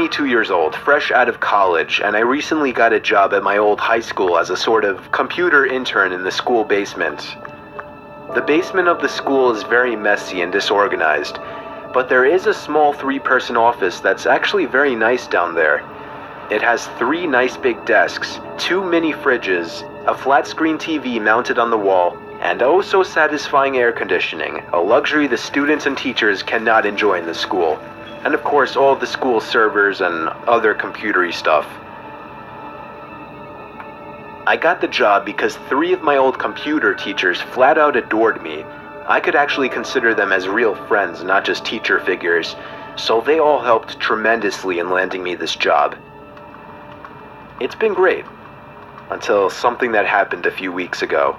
22 years old, fresh out of college, and I recently got a job at my old high school as a sort of computer intern in the school basement. The basement of the school is very messy and disorganized, but there is a small 3-person office that's actually very nice down there. It has 3 nice big desks, 2 mini fridges, a flat-screen TV mounted on the wall, and oh so satisfying air conditioning, a luxury the students and teachers cannot enjoy in the school. And of course all the school servers and other computery stuff. I got the job because 3 of my old computer teachers flat out adored me. I could actually consider them as real friends, not just teacher figures, so they all helped tremendously in landing me this job. It's been great, until something that happened a few weeks ago.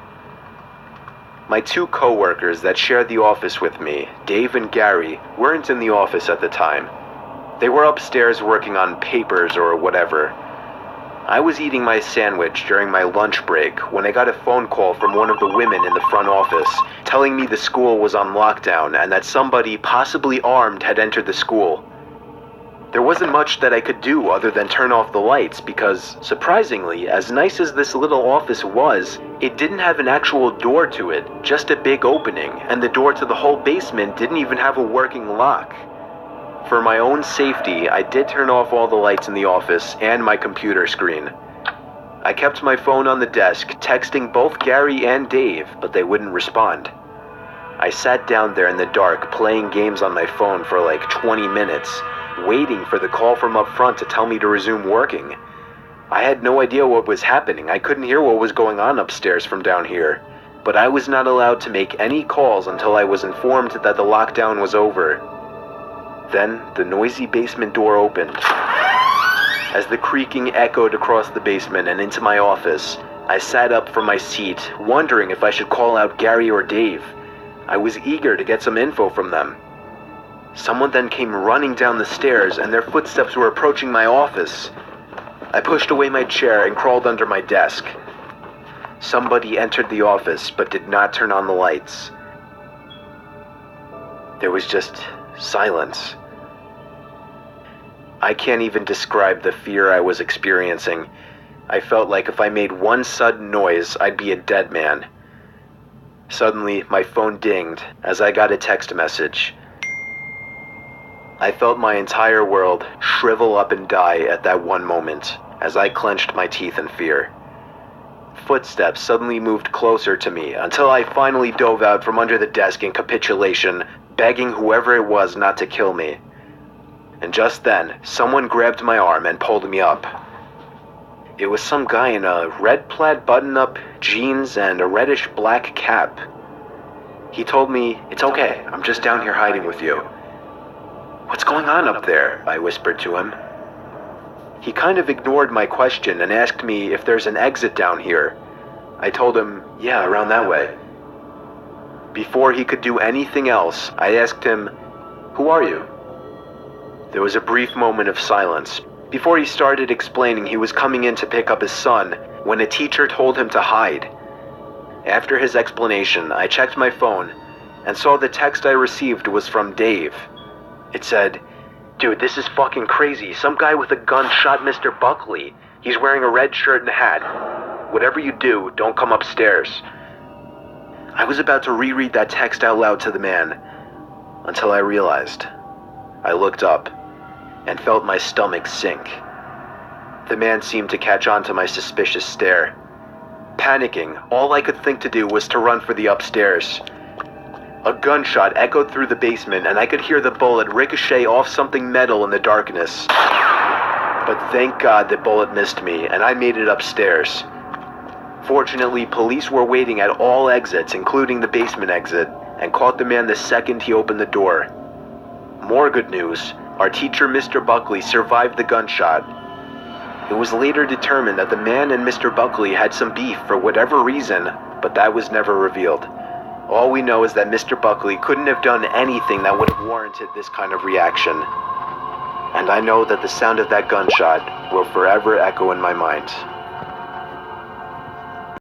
My 2 co-workers that shared the office with me, Dave and Gary, weren't in the office at the time. They were upstairs working on papers or whatever. I was eating my sandwich during my lunch break when I got a phone call from one of the women in the front office telling me the school was on lockdown and that somebody, possibly armed, had entered the school. There wasn't much that I could do other than turn off the lights because, surprisingly, as nice as this little office was, it didn't have an actual door to it, just a big opening, and the door to the whole basement didn't even have a working lock. For my own safety, I did turn off all the lights in the office and my computer screen. I kept my phone on the desk, texting both Gary and Dave, but they wouldn't respond. I sat down there in the dark, playing games on my phone for like 20 minutes, waiting for the call from up front to tell me to resume working. I had no idea what was happening. I couldn't hear what was going on upstairs from down here. But I was not allowed to make any calls until I was informed that the lockdown was over. Then, the noisy basement door opened. As the creaking echoed across the basement and into my office, I sat up from my seat, wondering if I should call out Gary or Dave. I was eager to get some info from them. Someone then came running down the stairs, and their footsteps were approaching my office. I pushed away my chair and crawled under my desk. Somebody entered the office, but did not turn on the lights. There was just silence. I can't even describe the fear I was experiencing. I felt like if I made one sudden noise, I'd be a dead man. Suddenly, my phone dinged as I got a text message. I felt my entire world shrivel up and die at that one moment as I clenched my teeth in fear. Footsteps suddenly moved closer to me until I finally dove out from under the desk in capitulation, begging whoever it was not to kill me. And just then, someone grabbed my arm and pulled me up. It was some guy in a red plaid button-up, jeans, and a reddish-black cap. He told me, "It's okay, I'm just down here hiding with you." "What's going on up there?" I whispered to him. He kind of ignored my question and asked me if there's an exit down here. I told him, "Yeah, around that way." Before he could do anything else, I asked him, "Who are you?" There was a brief moment of silence. Before he started explaining he was coming in to pick up his son, when a teacher told him to hide. After his explanation, I checked my phone and saw the text I received was from Dave. It said, "Dude, this is fucking crazy. Some guy with a gun shot Mr. Buckley. He's wearing a red shirt and a hat. Whatever you do, don't come upstairs." I was about to reread that text out loud to the man, until I realized. I looked up and felt my stomach sink. The man seemed to catch on to my suspicious stare. Panicking, all I could think to do was to run for the upstairs. A gunshot echoed through the basement, and I could hear the bullet ricochet off something metal in the darkness. But thank God the bullet missed me, and I made it upstairs. Fortunately, police were waiting at all exits, including the basement exit, and caught the man the second he opened the door. More good news, our teacher, Mr. Buckley, survived the gunshot. It was later determined that the man and Mr. Buckley had some beef for whatever reason, but that was never revealed. All we know is that Mr. Buckley couldn't have done anything that would have warranted this kind of reaction. And I know that the sound of that gunshot will forever echo in my mind.